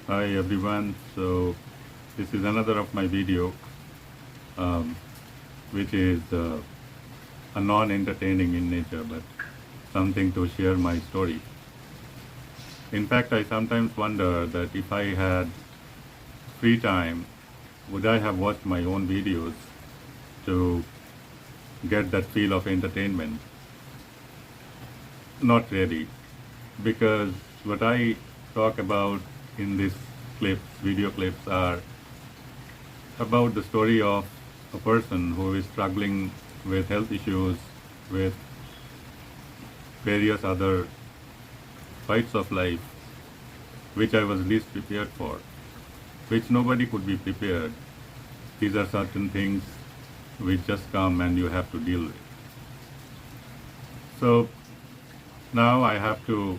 Hi everyone. So this is another of my video, um, which is a non-entertaining in nature, but something to share my story. In fact, I sometimes wonder that if I had free time, would I have watched my own videos to get that feel of entertainment? Not really, because what I talk about in these clips, video clips, are about the story of a person who is struggling with health issues, with various other fights of life, which I was least prepared for, which nobody could be prepared. These are certain things which just come and you have to deal with. So now I have to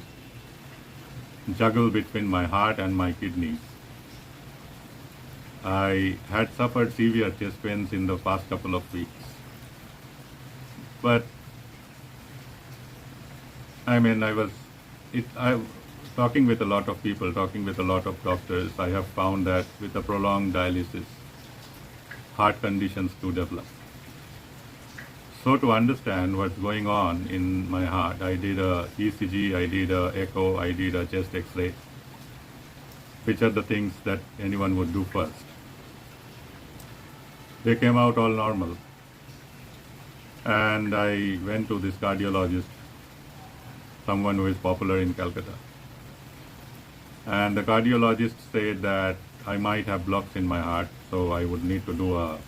juggle between my heart and my kidneys. I had suffered severe chest pains in the past couple of weeks, but I talking with a lot of people, talking with a lot of doctors. I have found that with a prolonged dialysis, heart conditions do develop. So to understand what's going on in my heart, I did a ECG, I did a echo, I did a chest X-ray, which are the things that anyone would do first. They came out all normal, and I went to this cardiologist, someone who is popular in Calcutta. And the cardiologist said that I might have blocks in my heart, so I would need to do a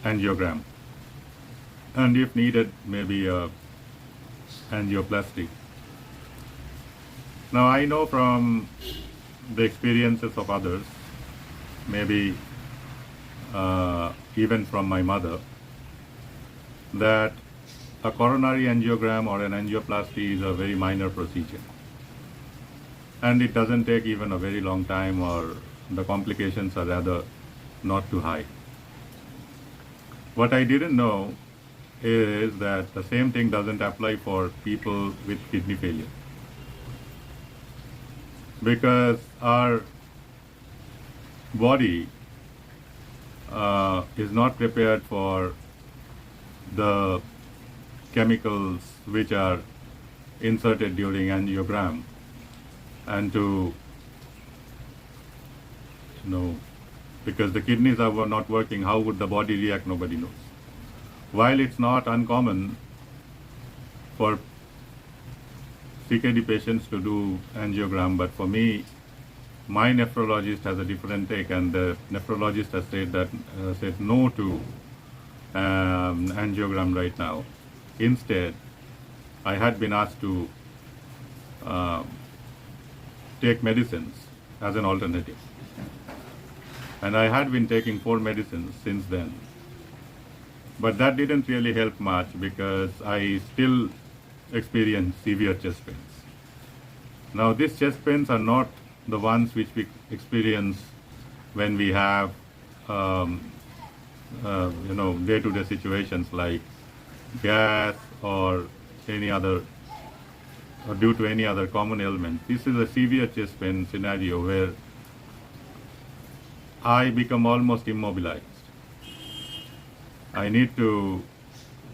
angiogram. And if needed, maybe a angioplasty. Now I know from the experiences of others, maybe even from my mother, that a coronary angiogram or an angioplasty is a very minor procedure. And it doesn't take even a very long time, or the complications are rather not too high. What I didn't know is that the same thing doesn't apply for people with kidney failure. Because our body is not prepared for the chemicals which are inserted during angiogram, and because the kidneys are not working, how would the body react? Nobody knows. While it's not uncommon for CKD patients to do angiogram, but for me, my nephrologist has a different take, and the nephrologist has said no to angiogram right now. Instead, I had been asked to take medicines as an alternative, and I had been taking 4 medicines since then. But that didn't really help much, because I still experience severe chest pains. Now, these chest pains are not the ones which we experience when we have day-to-day situations like gas or any other, or due to any other common ailment. This is a severe chest pain scenario where I become almost immobilized. I need to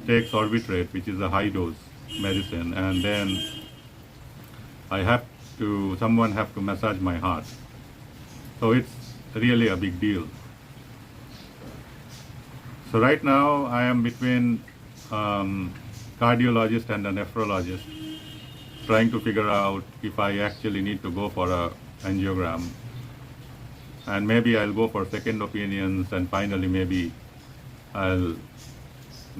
take sorbitrate, which is a high dose medicine, and then someone have to massage my heart. So it's really a big deal. So right now I am between cardiologist and a nephrologist, trying to figure out if I actually need to go for a angiogram, and maybe I'll go for second opinions, and finally maybe I'll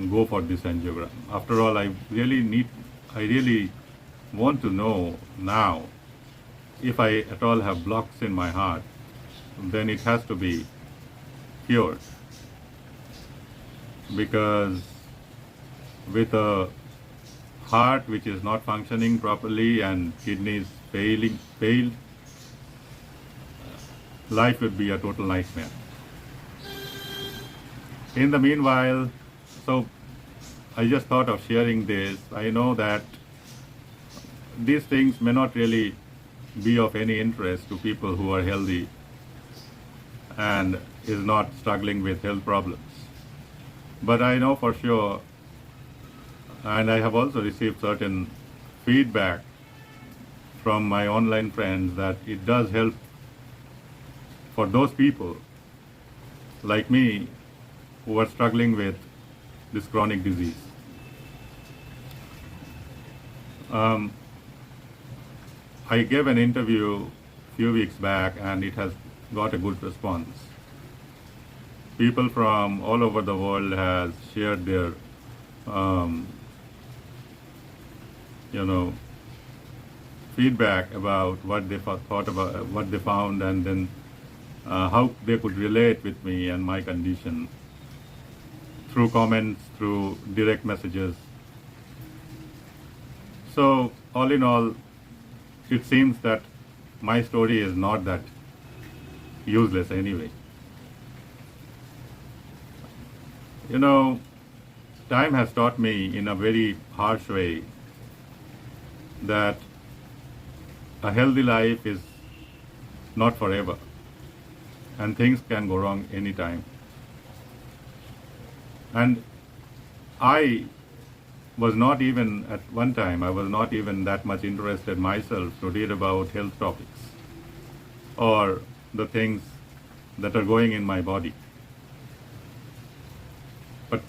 go for this angiogram. After all, I really want to know now, if I at all have blocks in my heart, then it has to be cured. Because with a heart which is not functioning properly and kidneys failed, life would be a total nightmare. In the meanwhile, so I just thought of sharing this. I know that these things may not really be of any interest to people who are healthy and is not struggling with health problems. But I know for sure, and I have also received certain feedback from my online friends that it does help for those people like me who are struggling with this chronic disease. I gave an interview a few weeks back and it has got a good response. People from all over the world has shared their, feedback about what they thought about, what they found, and then how they could relate with me and my condition through comments, through direct messages. So all in all, it seems that my story is not that useless anyway. Time has taught me in a very harsh way that a healthy life is not forever and things can go wrong anytime. And I was not even, at one time, I was not even that much interested myself to read about health topics or the things that are going in my body. But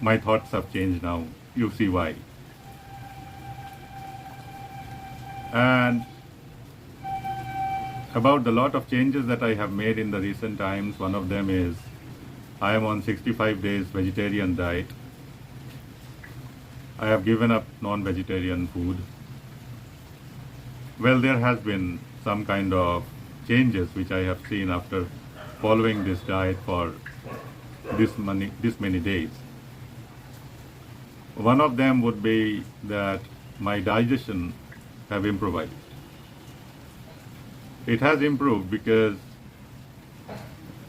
my thoughts have changed now. You see why. And about the lot of changes that I have made in the recent times, one of them is I am on 65 days vegetarian diet. I have given up non-vegetarian food. Well, there has been some kind of changes which I have seen after following this diet for this many days. One of them would be that my digestion have improved. It has improved because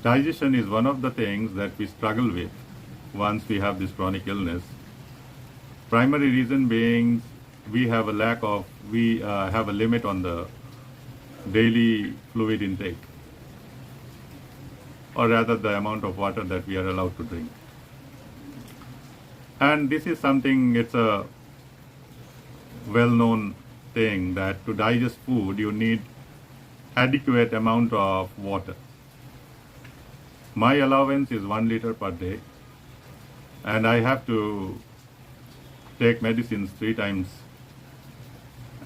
digestion is one of the things that we struggle with once we have this chronic illness. Primary reason being we have a limit on the daily fluid intake, or rather the amount of water that we are allowed to drink. And this is something, it's a well-known thing that to digest food you need adequate amount of water. My allowance is 1 liter per day, and I have to take medicines 3 times,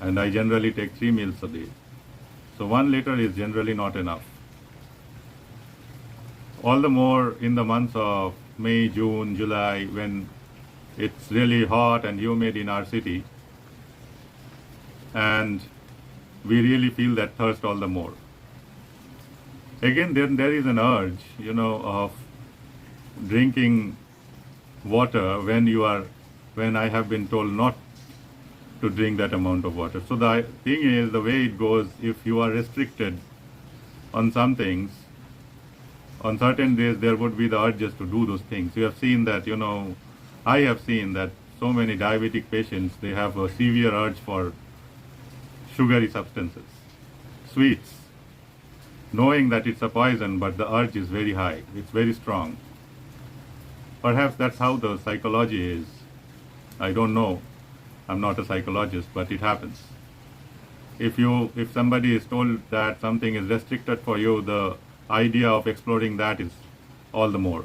and I generally take 3 meals a day. So 1 liter is generally not enough. All the more in the months of May, June, July, when it's really hot and humid in our city, and we really feel that thirst all the more. Again, then there is an urge, of drinking water when I have been told not to drink that amount of water. So the thing is, the way it goes, if you are restricted on some things, on certain days there would be the urges to do those things. You have seen that, I have seen that so many diabetic patients, they have a severe urge for sugary substances, sweets, knowing that it's a poison, but the urge is very high, it's very strong. Perhaps that's how the psychology is. I don't know. I'm not a psychologist, but it happens. If somebody is told that something is restricted for you, the idea of exploring that is all the more.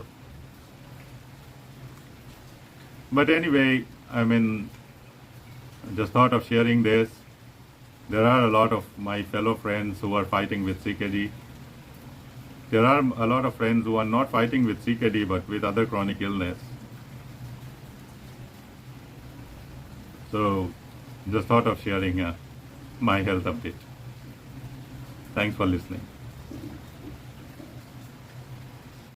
But anyway, just thought of sharing this. There are a lot of my fellow friends who are fighting with CKD. There are a lot of friends who are not fighting with CKD but with other chronic illness. So just thought of sharing my health update. Thanks for listening.